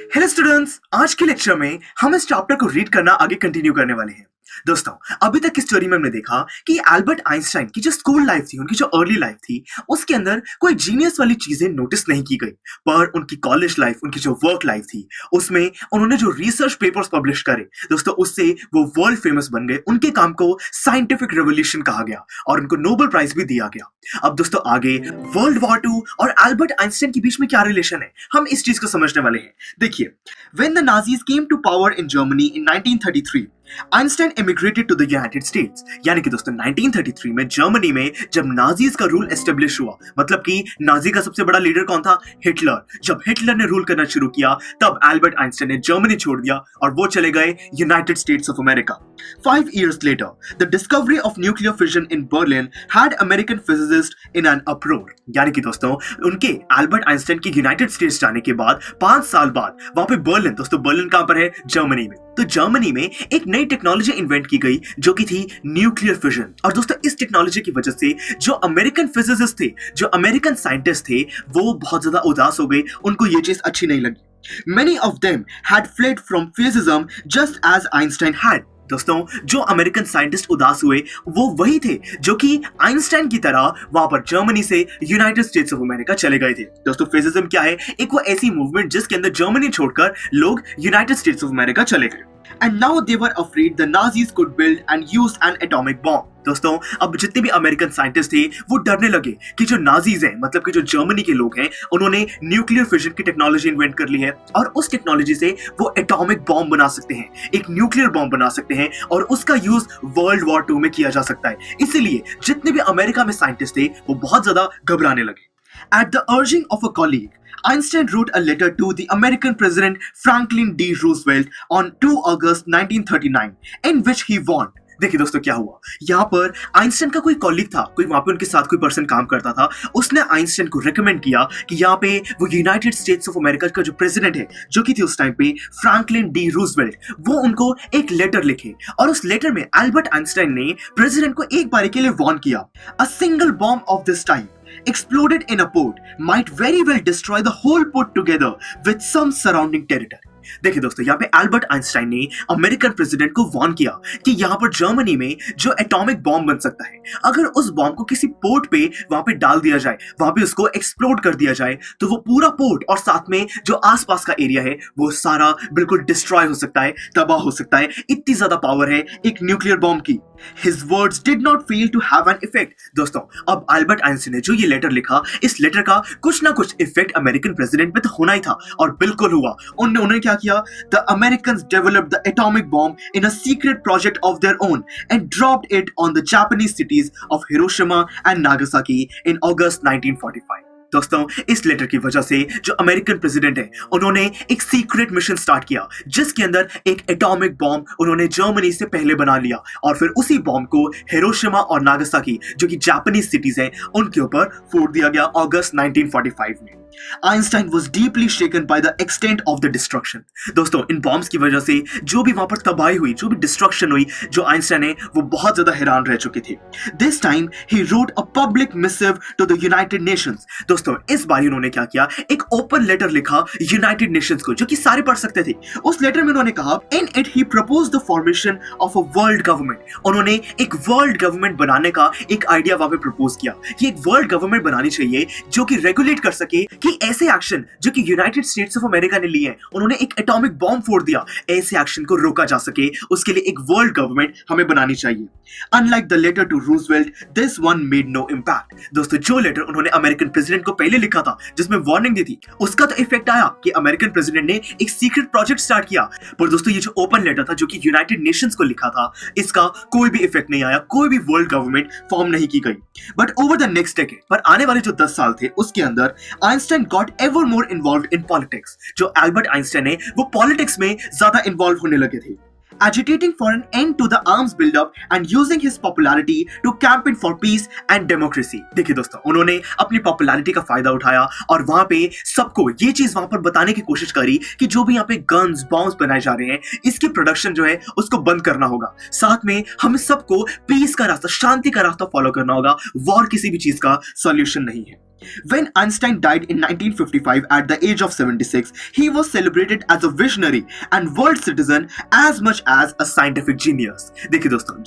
Hello students, आज के lecture में हम इस चैप्टर को रीड करना आगे कंटिन्यू करने वाले हैं। दोस्तों, अभी तक की स्टोरी में हमने देखा कि एल्बर्ट आइंस्टाइन की जो स्कूल लाइफ थी, उनकी जो अर्ली लाइफ थी, उसके अंदर कोई जीनियस वाली चीजें नोटिस नहीं की गई। पर उनकी कॉलेज लाइफ, उनकी जो वर्क लाइफ थी, उसमें उन्होंने जो रिसर्च पेपर्स पब्लिश करे, दोस्तों उससे वो वर्ल्ड फेमस बन गए। उनके काम को साइंटिफिक रेवोल्यूशन कहा गया और उनको नोबेल प्राइज भी दिया गया। अब दोस्तों आगे वर्ल्ड वॉर 2 और एल्बर्ट आइंस्टाइन के बीच में क्या रिलेशन है, हम इस चीज को समझने वाले हैं। देखिए, when the Nazis came to power in Germany in 1933, Einstein immigrated to the United States. यानी कि दोस्तों 1933 में जर्मनी में जब नाजीज का रूल एस्टेब्लिश हुआ, मतलब कि नाजी का सबसे बड़ा लीडर कौन था? हिटलर। जब हिटलर ने रूल करना शुरू किया, तब एल्बर्ट आइंस्टाइन ने जर्मनी छोड़ दिया और वो चले गए United states of America. 5 years later, the discovery of nuclear fission in Berlin had American physicists in an uproar। यानी कि दोस्तों उनके एल्बर्ट आइंस्टाइन के यूनाइटेड स्टेट्स जाने के बाद 5 साल बाद वहां पे बर्लिन, दोस्तों बर्लिन कहां पर है? जर्मनी में। तो जर्मनी में एक नई टेक्नोलॉजी इन्वेंट की गई जो कि थी न्यूक्लियर फिजन। और दोस्तों इस टेक्नोलॉजी की वजह से जो अमेरिकन फिजिसिस्ट थे, जो अमेरिकन साइंटिस्ट थे, वो बहुत ज्यादा उदास हो गए। उनको ये चीज अच्छी नहीं लगी। Many of them had fled from physism just as Einstein had। दोस्तों जो अमेरिकन साइंटिस्ट उदास हुए वो वही थे जो कि आइंस्टाइन की तरह वहां पर जर्मनी से यूनाइटेड स्टेट्स ऑफ अमेरिका चले गए थे। दोस्तों फिजिज्म क्या है? एक वो ऐसी मूवमेंट जिसके अंदर जर्मनी छोड़कर लोग यूनाइटेड स्टेट्स ऑफ अमेरिका चले गए। And now they were afraid the Nazis could build and use an atomic bomb। दोस्तों अब जितने भी अमेरिकन साइंटिस्ट थे वो डरने लगे कि जो नाजीज हैं, मतलब कि जो जर्मनी के लोग हैं, उन्होंने न्यूक्लियर फिजन की टेक्नोलॉजी इन्वेंट कर ली है और उस टेक्नोलॉजी से वो एटॉमिक बॉम्ब बना सकते हैं, एक न्यूक्लियर बॉम्ब बना सकते हैं और उसका यूज वर्ल्ड वॉर 2 में किया जा सकता है। इसीलिए जितने भी अमेरिका में साइंटिस्ट थे वो बहुत ज्यादा घबराने लगे। At the urging of a colleague, Einstein wrote a letter to the American President Franklin D. Roosevelt on 2 August 1939, in which he warned। देखिए दोस्तों क्या हुआ, यहाँ पर आइंस्टाइन का कोई कॉलीग था, कोई वहां पे उनके साथ कोई पर्सन काम करता था। उसने आइंस्टाइन को रेकमेंड किया कि यहाँ पे वो यूनाइटेड स्टेट्स ऑफ अमेरिका का जो प्रेसिडेंट है, जो कि थी उस टाइम पे फ्रैंकलिन डी रूजवेल्ट, वो उनको एक लेटर लिखे। और उस लेटर में एल्बर्ट आइंस्टाइन ने प्रेसिडेंट को एक बार के लिए वार्न किया, a single bomb of this type exploded in a port might very well destroy the whole port together with some surrounding territory। देखिए दोस्तों यहाँ पे एल्बर्ट आइंस्टाइन ने अमेरिकन प्रेसिडेंट को वार्न किया कि यहाँ पर जर्मनी में जो एटॉमिक बॉम्ब बन सकता है, अगर उस बॉम्ब को किसी पोर्ट पे वहां पे डाल दिया जाए, वहां पे उसको एक्सप्लोड कर दिया जाए, तो वो पूरा पोर्ट और साथ में जो आसपास का एरिया है वो सारा बिल्कुल डिस्ट्रॉय हो सकता है, तबाह हो सकता है। इतनी ज्यादा पावर है एक न्यूक्लियर बॉम्ब की। His words did not fail to have an effect। दोस्तों अब एल्बर्ट आइंस्टाइन ने जो ये लेटर लिखा, इस लेटर का कुछ ना कुछ इफेक्ट अमेरिकन प्रेसिडेंट पे तो होना ही था और बिल्कुल हुआ। उन्होंने क्या किया? The Americans developed the atomic bomb in a secret project of their own and dropped it on the Japanese cities of Hiroshima and Nagasaki in August 1945। दोस्तों इस लेटर की वजह से जो अमेरिकन प्रेसिडेंट है, उन्होंने एक सीक्रेट मिशन स्टार्ट किया जिसके अंदर एक एटॉमिक बॉम्ब उन्होंने जर्मनी से पहले बना लिया और फिर उसी बॉम्ब को हिरोशिमा और नागासाकी, जो कि जापानीज सिटीज हैं, उनके ऊपर फोड़ दिया गया अगस्त 1945 में। Einstein was deeply shaken by the extent of the destruction। दोस्तों इन बॉम्ब्स की वजह से जो भी वहां पर तबाही हुई, जो भी डिस्ट्रक्शन हुई, जो आइंस्टाइन है वो बहुत ज्यादा हैरान रह चुके थे। This time he wrote a public missive to the United Nations। दोस्तों इस बार उन्होंने क्या किया? एक ओपन लेटर लिखा यूनाइटेड नेशंस को, जो कि सारे पढ़ सकते थे। उस लेटर में उन्होंने कहा, in it he proposed the formation of a world government। उन्होंने एक वर्ल्ड गवर्नमेंट बनाने का एक आइडिया वहां पे प्रपोज किया कि एक वर्ल्ड गवर्नमेंट बनानी चाहिए जो कि रेगुलेट कर सके कि ऐसे एक्शन जो कि यूनाइटेड स्टेट्स ऑफ अमेरिका ने लिए हैं, उन्होंने एक एटॉमिक बॉम्ब फोड़ दिया, ऐसे एक्शन को रोका जा सके, उसके लिए एक वर्ल्ड गवर्नमेंट हमें बनानी चाहिए। Unlike the letter to Roosevelt, this one made no impact. दोस्तों जो लेटर उन्होंने अमेरिकन प्रेसिडेंट को पहले लिखा था, जिसमें वार्निंग दी थी, उसका तो इफेक्ट आया कि अमेरिकन प्रेसिडेंट ने एक सीक्रेट प्रोजेक्ट स्टार्ट किया। पर दोस्तों ये जो ओपन लेटर था, जो कि यूनाइटेड नेशंस को लिखा था, इसका कोई भी इफेक्ट नहीं आया, कोई भी वर्ल्ड गवर्नमेंट फॉर्म नहीं की गई। But over the next decade, पर आने वाले जो 10 साल थे उसके अंदर Einstein got ever more involved in politics। जो एल्बर्ट आइंस्टाइन है वो पॉलिटिक्स में ज्यादा इन्वॉल्व होने लगे थे, agitating for an end to the arms buildup and using his popularity to campaign for peace and democracy। देखिए दोस्तों उन्होंने अपनी पॉपुलैरिटी का फायदा उठाया और वहां पे सबको ये चीज वहां पर बताने की कोशिश करी कि जो भी यहाँ पे गन्स बॉम्ब्स बनाए जा रहे हैं, इसकी प्रोडक्शन जो है उसको बंद करना होगा। साथ में हमें सबको पीस का रास्ता, शांति का रास्ता फॉलो करना होगा। वॉर किसी भी चीज का सॉल्यूशन नहीं है। When Einstein died in 1955 at the age of 76, he was celebrated as a visionary and world citizen as much as a scientific genius. देखिए दोस्तों,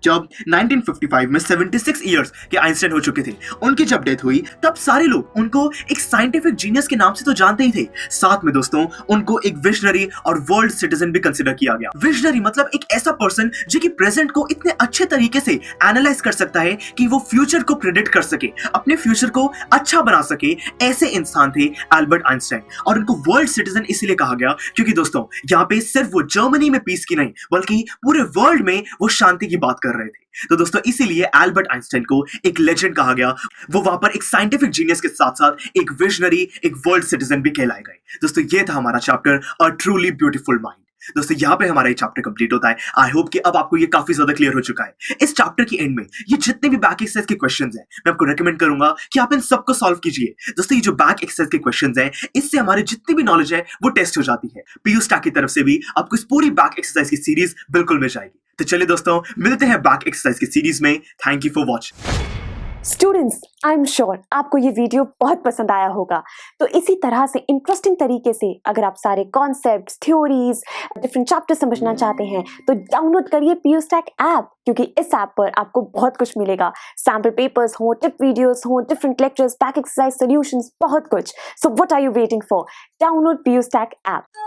जब 1955 में 76 इयर्स के आइंस्टाइन हो चुके थे, उनकी जब डेथ हुई तब सारे लोग उनको एक साइंटिफिक जीनियस के नाम से तो जानते ही थे, साथ में दोस्तों उनको एक विजनरी और वर्ल्ड सिटीजन भी कंसिडर किया गया। विजनरी मतलब एक ऐसा पर्सन जो कि प्रेजेंट को इतने अच्छे तरीके से एनालाइज कर सकता है कि वो फ्यूचर को प्रेडिक्ट कर सके, अपने फ्यूचर को अच्छा बना सके। ऐसे इंसान थे एल्बर्ट आइंस्टाइन, और उनको वर्ल्ड सिटीजन इसलिए कहा गया क्योंकि दोस्तों यहाँ पे सिर्फ वो जर्मनी में पीस की नहीं बल्कि पूरे वर्ल्ड में वो शांति की बात कर रहे थे। तो दोस्तों इसीलिए एल्बर्ट आइंस्टाइन को एक लेजेंड कहा गया। वो वहां पर एक साइंटिफिक जीनियस के साथ साथ एक विजनरी, एक वर्ल्ड सिटीजन भी कहलाए गए। दोस्तों ये था हमारा chapter a truly beautiful mind. दोस्तों यहाँ पे हमारा ये चैप्टर कंप्लीट होता है। आई होप कि अब आपको ये काफी ज्यादा क्लियर हो चुका है। इस चैप्टर की एंड में ये जितने भी बैक एक्सरसाइज के क्वेश्चंस हैं, मैं आपको रेकमेंड करूंगा कि आप इन सबको सॉल्व कीजिए। दोस्तों ये जो बैक एक्सरसाइज के क्वेश्चंस हैं, इससे हमारे जितनी भी नॉलेज है वो टेस्ट हो जाती है। पीयू स्टैक की तरफ से भी आपको इस पूरी बैक एक्सरसाइज की सीरीज बिल्कुल मिल जाएगी। तो चलिए दोस्तों, मिलते हैं बैक एक्सरसाइज की सीरीज में। Thank you for watching. Students, I am sure आपको ये वीडियो बहुत पसंद आया होगा। तो इसी तरह से इंटरेस्टिंग तरीके से अगर आप सारे कॉन्सेप्ट्स, थ्योरीज, डिफरेंट चैप्टर समझना चाहते हैं तो डाउनलोड करिए पीयू स्टैक ऐप, क्योंकि इस ऐप पर आपको बहुत कुछ मिलेगा। सैम्पल पेपर्स हो, टिप वीडियोस हो, different lectures, back exercise solutions, बहुत कुछ। So what are you waiting for? Download PU stack app.